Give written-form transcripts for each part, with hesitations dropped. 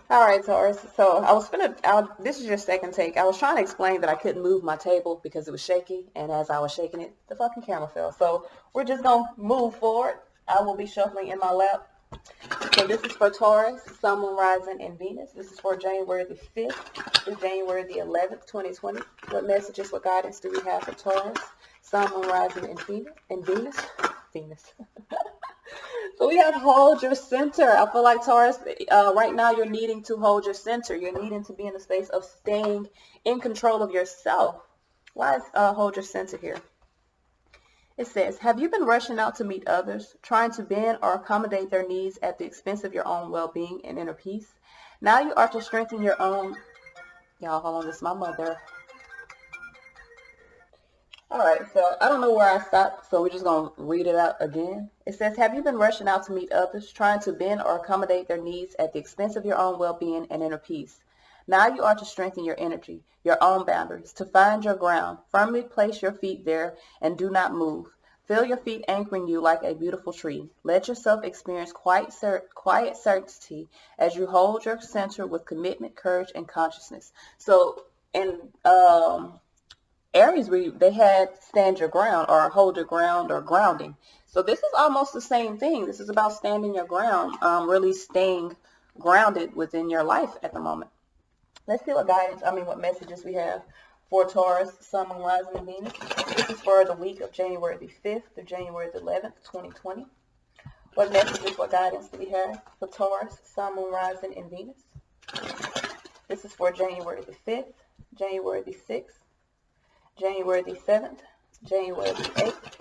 All right, Taurus. So this is your second take. I was trying to explain that I couldn't move my table because it was shaky, and as I was shaking it, the fucking camera fell. So we're just gonna move forward. I will be shuffling in my lap. So this is for Taurus, Sun, Moon, Rising, and Venus. This is for January the 5th to January the 11th, 2020. What messages, what guidance do we have for Taurus, Sun, Moon, Rising, and Venus? Venus. So we have hold your center. I feel like Taurus, right now you're needing to hold your center. You're needing to be in a space of staying in control of yourself. Why is hold your center here? It says, have you been rushing out to meet others, trying to bend or accommodate their needs at the expense of your own well-being and inner peace? Now you are to strengthen your own. Y'all, hold on, this is my mother. All right, so I don't know where I stopped, so we're just going to read it out again. It says, have you been rushing out to meet others, trying to bend or accommodate their needs at the expense of your own well-being and inner peace? Now you are to strengthen your energy, your own boundaries, to find your ground, firmly place your feet there, and do not move. Feel your feet anchoring you like a beautiful tree. Let yourself experience quiet certainty as you hold your center with commitment, courage, and consciousness. So, in Aries, they had stand your ground or hold your ground or grounding. So this is almost the same thing. This is about standing your ground, really staying grounded within your life at the moment. Let's see what messages we have for Taurus, Sun, Moon, Rising, and Venus. This is for the week of January the 5th through January the 11th, 2020. What messages, what guidance do we have for Taurus, Sun, Moon, Rising, and Venus? This is for January the 5th, January the 6th, January the 7th, January the 8th,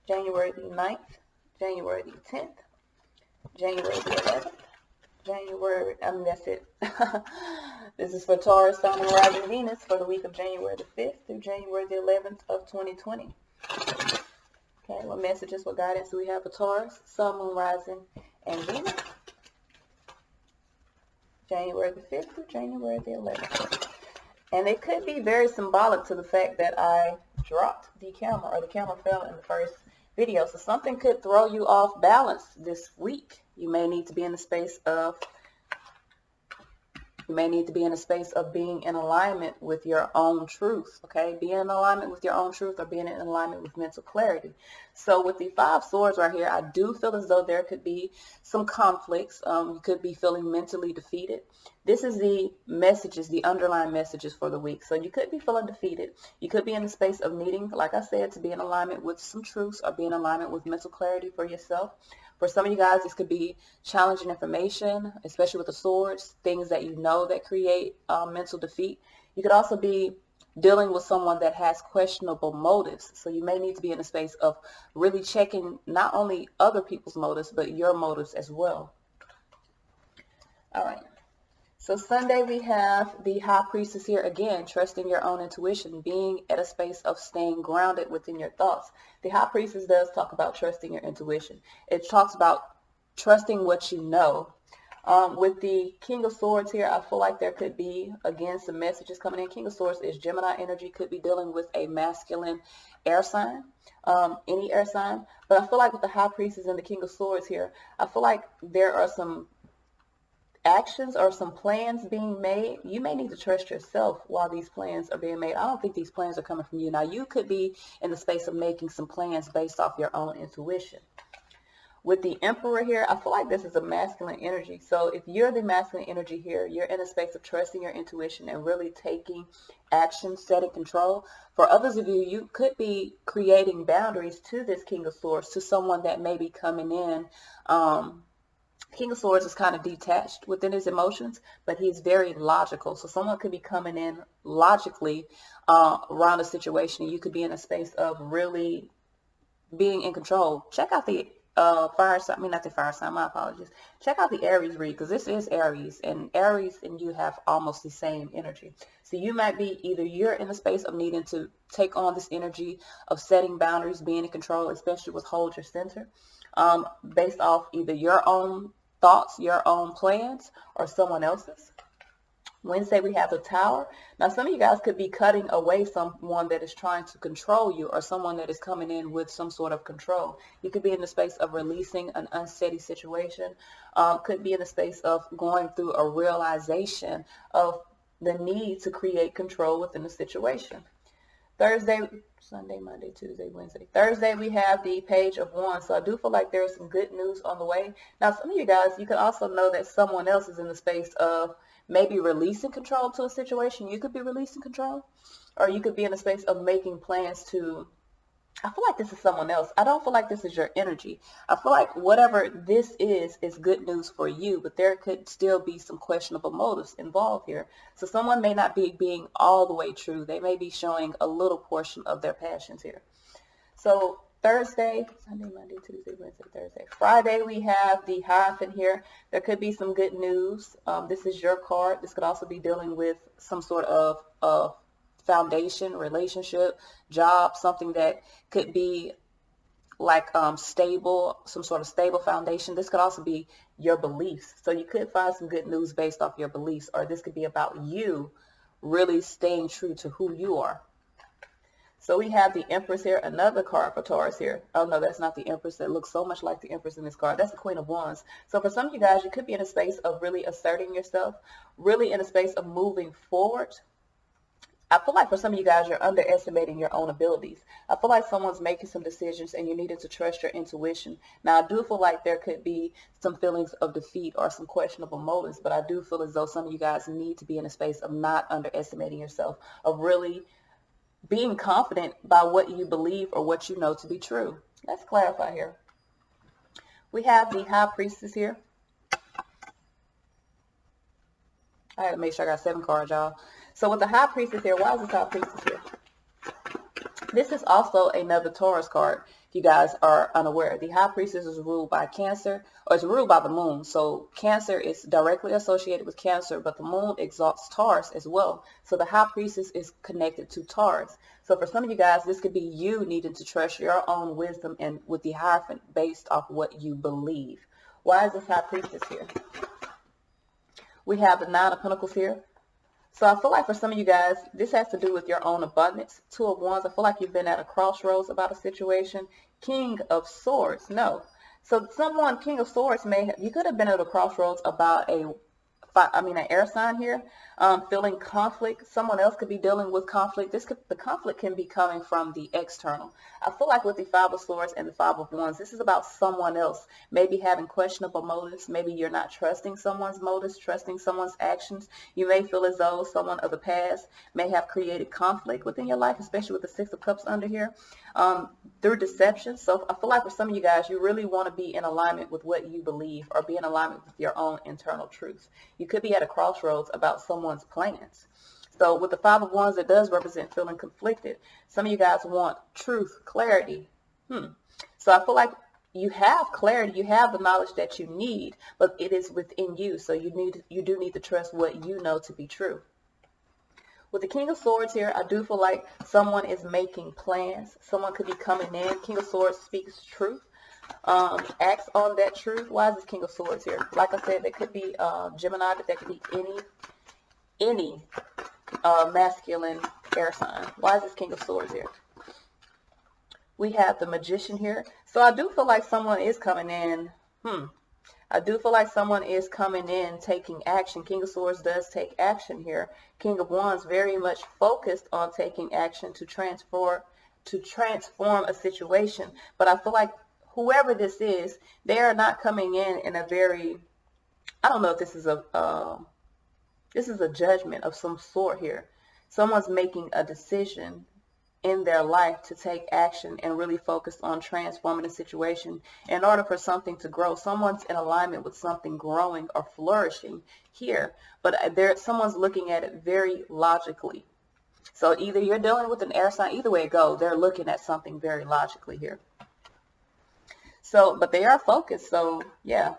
January the 9th, January the 10th, January the 11th, that's it. This is for Taurus, Sun, and Rising, Venus for the week of January the 5th through January the 11th of 2020. Okay, what messages, what guidance do we have for Taurus, Sun, Moon, Rising, and Venus? January the 5th through January the 11th. And it could be very symbolic to the fact that I dropped the camera, or the camera fell in the first video. So something could throw you off balance this week. You may need to be in a space of being in alignment with your own truth, okay? Being in alignment with your own truth or being in alignment with mental clarity. So with the Five Swords right here, I do feel as though there could be some conflicts. You could be feeling mentally defeated. This is the messages, the underlying messages for the week. So you could be feeling defeated. You could be in the space of needing, like I said, to be in alignment with some truths or be in alignment with mental clarity for yourself. For some of you guys, this could be challenging information, especially with the swords, things that you know that create mental defeat. You could also be dealing with someone that has questionable motives. So you may need to be in a space of really checking not only other people's motives, but your motives as well. All right. So Sunday we have the High Priestess here again, trusting your own intuition, being at a space of staying grounded within your thoughts. The High Priestess does talk about trusting your intuition. It talks about trusting what you know. With the King of Swords here, I feel like there could be, again, some messages coming in. King of Swords is Gemini energy, could be dealing with a masculine air sign, any air sign. But I feel like with the High Priestess and the King of Swords here, I feel like there are some actions or some plans being made. You may need to trust yourself while these plans are being made. I don't think these plans are coming from you. Now, you could be in the space of making some plans based off your own intuition. With the Emperor here, I feel like this is a masculine energy. So if you're the masculine energy here, you're in a space of trusting your intuition and really taking action, setting control. For others of you, you could be creating boundaries to this King of Swords, to someone that may be coming in. King of Swords is kind of detached within his emotions, but he's very logical. So someone could be coming in logically around a situation, and you could be in a space of really being in control. Check out the fire sign, not the fire sign, my apologies. Check out the Aries read, because this is Aries and you have almost the same energy. So you might be, either you're in a space of needing to take on this energy of setting boundaries, being in control, especially with hold your center, based off either your own thoughts, your own plans, or someone else's. Wednesday, we have the Tower. Now, some of you guys could be cutting away someone that is trying to control you, or someone that is coming in with some sort of control. You could be in the space of releasing an unsteady situation. Could be in the space of going through a realization of the need to create control within the situation. Thursday, Sunday, Monday, Tuesday, Wednesday. Thursday, we have the Page of Wands. So I do feel like there's some good news on the way. Now, some of you guys, you can also know that someone else is in the space of maybe releasing control to a situation. You could be releasing control, or you could be in a space of making plans to, I feel like this is someone else. I don't feel like this is your energy. I feel like whatever this is good news for you, but there could still be some questionable motives involved here. So someone may not be being all the way true. They may be showing a little portion of their passions here. So Thursday, Sunday, Monday, Tuesday, Wednesday, Thursday. Friday, we have the Hierophant here. There could be some good news. This is your card. This could also be dealing with some sort of foundation, relationship, job, something that could be like stable, some sort of stable foundation. This could also be your beliefs. So you could find some good news based off your beliefs, or this could be about you really staying true to who you are. So we have the Empress here, another card for Taurus here. Oh no, that's not the Empress. That looks so much like the Empress in this card. That's the Queen of Wands. So for some of you guys, you could be in a space of really asserting yourself, really in a space of moving forward. I feel like for some of you guys, you're underestimating your own abilities. I feel like someone's making some decisions and you needed to trust your intuition. Now, I do feel like there could be some feelings of defeat or some questionable motives, but I do feel as though some of you guys need to be in a space of not underestimating yourself, of really being confident by what you believe or what you know to be true. Let's clarify here. We have the High Priestess here. I had to make sure I got 7 cards, y'all. So with the High Priestess here, why is this High Priestess here? This is also another Taurus card, if you guys are unaware. The High Priestess is ruled by Cancer, or it's ruled by the moon. So Cancer is directly associated with Cancer, but the moon exalts Taurus as well. So the High Priestess is connected to Taurus. So for some of you guys, this could be you needing to trust your own wisdom and with the Hierophant based off what you believe. Why is this High Priestess here? We have the Nine of Pentacles here. So I feel like for some of you guys, this has to do with your own abundance. Two of Wands, I feel like you've been at a crossroads about a situation. King of Swords, no. So someone, King of Swords, you could have been at a crossroads about an air sign here, feeling conflict. Someone else could be dealing with conflict. The conflict can be coming from the external. I feel like with the Five of Swords and the Five of Wands, this is about someone else maybe having questionable motives. Maybe you're not trusting someone's motives, trusting someone's actions. You may feel as though someone of the past may have created conflict within your life, especially with the Six of Cups under here, through deception. So I feel like for some of you guys, you really want to be in alignment with what you believe, or be in alignment with your own internal truth. You could be at a crossroads about someone's plans. So with the Five of Wands, it does represent feeling conflicted. Some of you guys want truth, clarity. So I feel like you have clarity, you have the knowledge that you need, but it is within you. So you do need to trust what you know to be true. With the King of Swords here, I do feel like someone is making plans. Someone could be coming in. King of Swords speaks truth. Acts on that truth. Why is this King of Swords here? Like I said, there could be Gemini, but there could be any masculine air sign. Why is this King of Swords here? We have the Magician here. So I do feel like someone is coming in. I do feel like someone is coming in, taking action. King of Swords does take action here. King of Wands very much focused on taking action to transform a situation. But I feel like whoever this is, they are not coming in a very, I don't know if this is a judgment of some sort here. Someone's making a decision in their life to take action and really focus on transforming the situation in order for something to grow. Someone's in alignment with something growing or flourishing here, but someone's looking at it very logically. So either you're dealing with an air sign, either way it goes, they're looking at something very logically here. So, but they are focused. So yeah,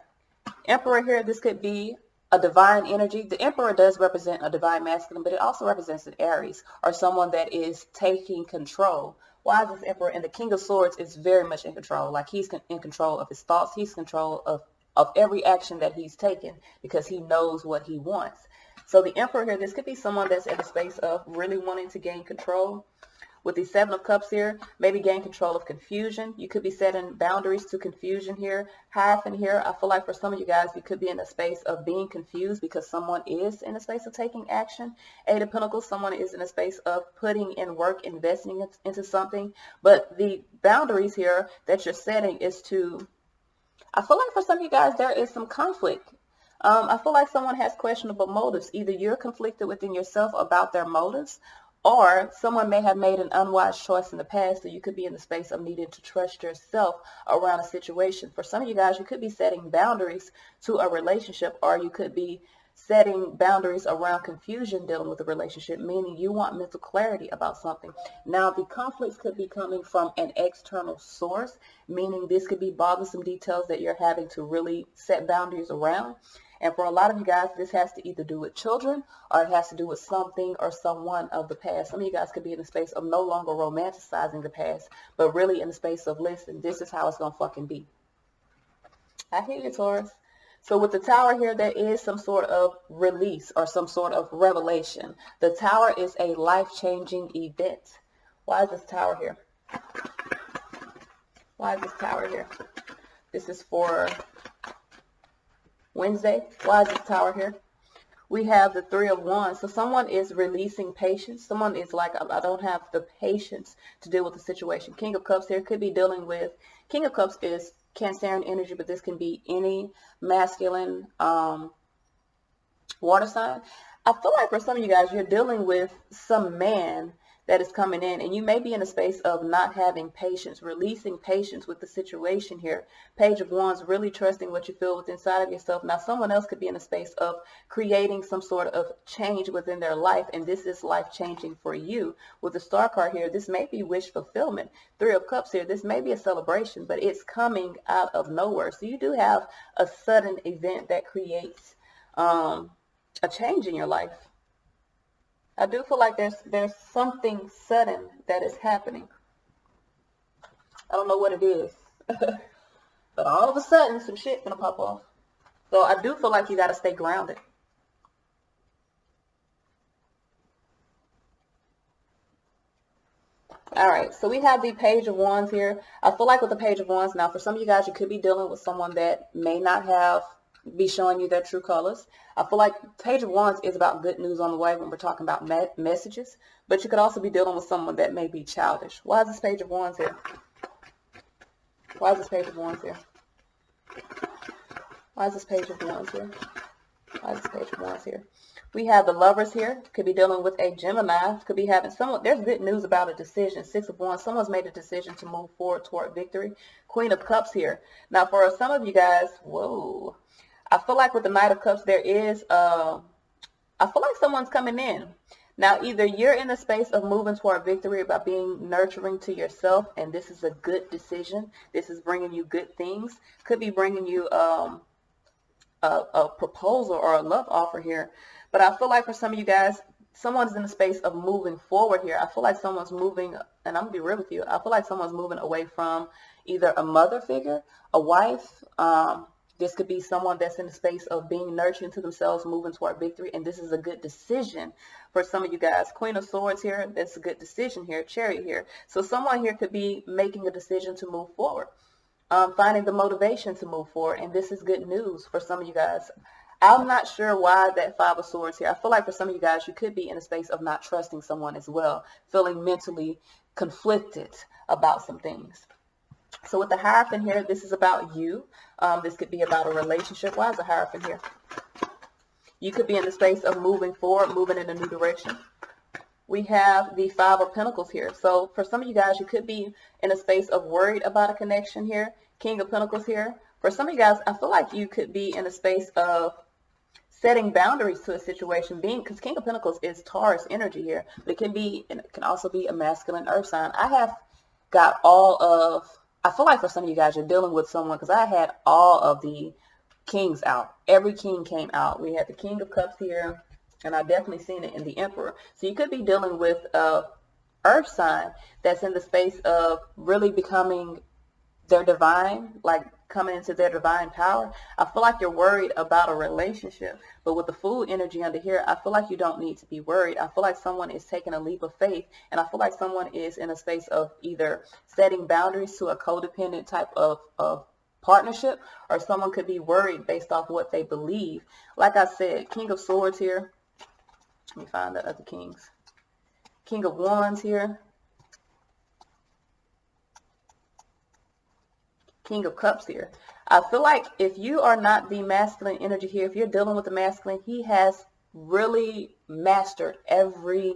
Emperor here, this could be a divine energy. The Emperor does represent a divine masculine, but it also represents an Aries, or someone that is taking control. Why is this Emperor? And the King of Swords is very much in control. Like he's in control of his thoughts. He's in control of of every action that he's taken because he knows what he wants. So the Emperor here, this could be someone that's in a space of really wanting to gain control. With the Seven of Cups here, maybe gain control of confusion. You could be setting boundaries to confusion here. Hierophant here, I feel like for some of you guys, you could be in a space of being confused because someone is in a space of taking action. Eight of Pentacles, someone is in a space of putting in work, investing into something. But the boundaries here that you're setting is to, I feel like for some of you guys, there is some conflict. I feel like someone has questionable motives. Either you're conflicted within yourself about their motives, or someone may have made an unwise choice in the past, so you could be in the space of needing to trust yourself around a situation. For some of you guys, you could be setting boundaries to a relationship, or you could be setting boundaries around confusion dealing with a relationship, meaning you want mental clarity about something. Now, the conflicts could be coming from an external source, meaning this could be bothersome details that you're having to really set boundaries around. And for a lot of you guys, this has to either do with children or it has to do with something or someone of the past. Some of you guys could be in the space of no longer romanticizing the past, but really in the space of, listen, this is how it's going to fucking be. I hear you, Taurus. So with the Tower here, there is some sort of release or some sort of revelation. The Tower is a life-changing event. Why is this Tower here? Why is this Tower here? This is for Wednesday. Why is this Tower here? We have the Three of Wands. So someone is releasing patience. Someone is like, I don't have the patience to deal with the situation. King of Cups here could be dealing with, King of Cups is Cancerian energy, but this can be any masculine water sign. I feel like for some of you guys, you're dealing with some man that is coming in, and you may be in a space of not having patience, releasing patience with the situation here. Page of Wands, really trusting what you feel within inside of yourself. Now, someone else could be in a space of creating some sort of change within their life, and this is life-changing for you. With the Star card here, this may be wish fulfillment. Three of Cups here, this may be a celebration, but it's coming out of nowhere. So you do have a sudden event that creates a change in your life. I do feel like there's something sudden that is happening. I don't know what it is. But all of a sudden, some shit gonna pop off. So I do feel like you gotta stay grounded. Alright, so we have the Page of Wands here. I feel like with the Page of Wands, now for some of you guys, you could be dealing with someone that may not be showing you their true colors. I feel like Page of Wands is about good news on the way when we're talking about messages, but you could also be dealing with someone that may be childish. Why is this Page of Wands here? Why is this Page of Wands here? Why is this Page of Wands here? Why is this Page of Wands here? We have the Lovers here. Could be dealing with a Gemini. Could be having someone. There's good news about a decision. Six of Wands. Someone's made a decision to move forward toward victory. Queen of Cups here. Now, for some of you guys, whoa. I feel like with the Knight of Cups, there is, I feel like someone's coming in. Now, either you're in the space of moving toward victory by being nurturing to yourself, and this is a good decision. This is bringing you good things. Could be bringing you a proposal or a love offer here. But I feel like for some of you guys, someone's in the space of moving forward here. I feel like someone's moving, and I'm going to be real with you, I feel like someone's moving away from either a mother figure, a wife. This could be someone that's in the space of being nurturing to themselves, moving toward victory, and this is a good decision for some of you guys. Queen of Swords here, that's a good decision here. Chariot here. So someone here could be making a decision to move forward, finding the motivation to move forward, and this is good news for some of you guys. I'm not sure why that Five of Swords here. I feel like for some of you guys, you could be in a space of not trusting someone as well, feeling mentally conflicted about some things. So with the Hierophant here, this is about you. This could be about a relationship. Why is the Hierophant here? You could be in the space of moving forward, moving in a new direction. We have the Five of Pentacles here. So for some of you guys, you could be in a space of worried about a connection here. King of Pentacles here. For some of you guys, I feel like you could be in a space of setting boundaries to a situation, because King of Pentacles is Taurus energy here. But it can also be a masculine earth sign. I have got I feel like for some of you guys, you're dealing with someone, because I had all of the kings out. Every king came out. We had the King of Cups here, and I definitely seen it in the Emperor. So you could be dealing with a earth sign that's in the space of really becoming their divine, like coming into their divine power, I feel like you're worried about a relationship. But with the Fool energy under here, I feel like you don't need to be worried. I feel like someone is taking a leap of faith, and I feel like someone is in a space of either setting boundaries to a codependent type of partnership, or someone could be worried based off what they believe. Like I said, King of Swords here. Let me find the other kings. King of Wands here. King of Cups here. I feel like if you are not the masculine energy here, if you're dealing with the masculine, he has really mastered every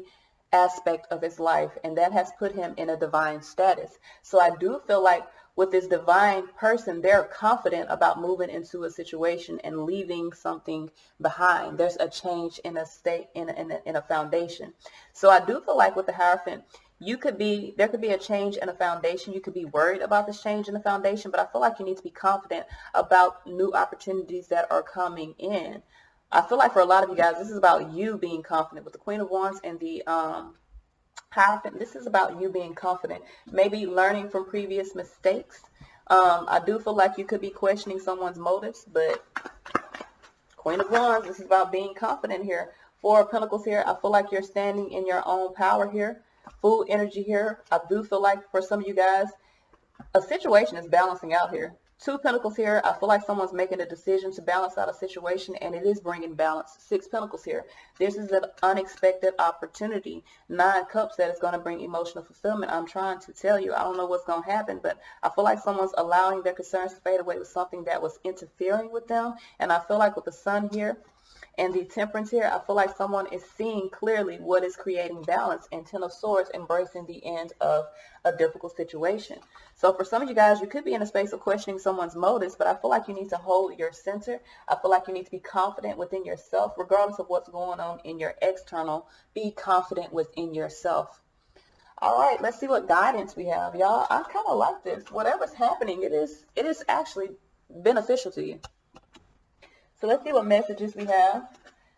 aspect of his life, and that has put him in a divine status. So I do feel like with this divine person, they're confident about moving into a situation and leaving something behind. There's a change in a state, in a foundation. So I do feel like with the Hierophant, there could be a change in a foundation. You could be worried about this change in the foundation, but I feel like you need to be confident about new opportunities that are coming in. I feel like for a lot of you guys, this is about you being confident. With the Queen of Wands and the Hierophant, this is about you being confident, maybe learning from previous mistakes. I do feel like you could be questioning someone's motives, but Queen of Wands, this is about being confident here. Four of Pentacles here, I feel like you're standing in your own power here. Fool energy here, I do feel like for some of you guys, a situation is balancing out here. Two of Pentacles here, I feel like someone's making a decision to balance out a situation, and it is bringing balance. Six of Pentacles here, this is an unexpected opportunity. Nine of Cups, that is going to bring emotional fulfillment. I'm trying to tell you, I don't know what's going to happen, but I feel like someone's allowing their concerns to fade away with something that was interfering with them. And I feel like with the Sun here and the Temperance here, I feel like someone is seeing clearly what is creating balance, and Ten of Swords embracing the end of a difficult situation. So for some of you guys, you could be in a space of questioning someone's motives, but I feel like you need to hold your center. I feel like you need to be confident within yourself, regardless of what's going on in your external. Be confident within yourself. All right, let's see what guidance we have, y'all. I kind of like this. Whatever's happening, it is actually beneficial to you. So let's see what messages we have.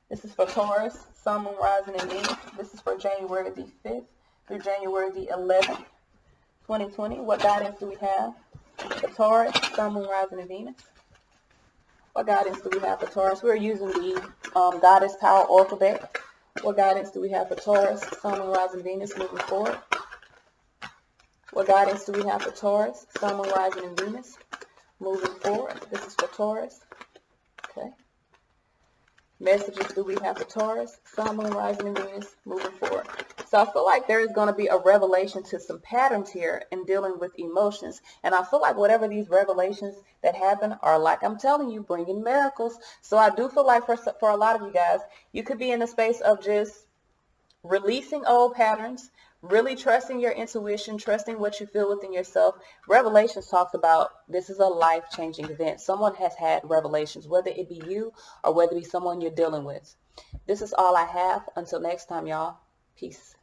This is for Taurus, Sun, Moon, Rising, and Venus. This is for January the 5th through January the 11th, 2020. What guidance do we have for Taurus, Sun, Moon, Rising, and Venus? What guidance do we have for Taurus? We're using the Goddess Power Oracle deck. What guidance do we have for Taurus, Sun, Moon, Rising, Venus moving forward? What guidance do we have for Taurus, Sun, Moon, Rising, and Venus moving forward? This is for Taurus. Okay. Messages do we have for Taurus, Sun, Moon, Rising, and Venus moving forward? So I feel like there is going to be a revelation to some patterns here in dealing with emotions. And I feel like whatever these revelations that happen are, like I'm telling you, bringing miracles. So I do feel like for a lot of you guys, you could be in a space of just releasing old patterns, really trusting your intuition, trusting what you feel within yourself. Revelations talks about this is a life-changing event. Someone has had revelations, whether it be you or whether it be someone you're dealing with. This is all I have. Until next time, y'all. Peace.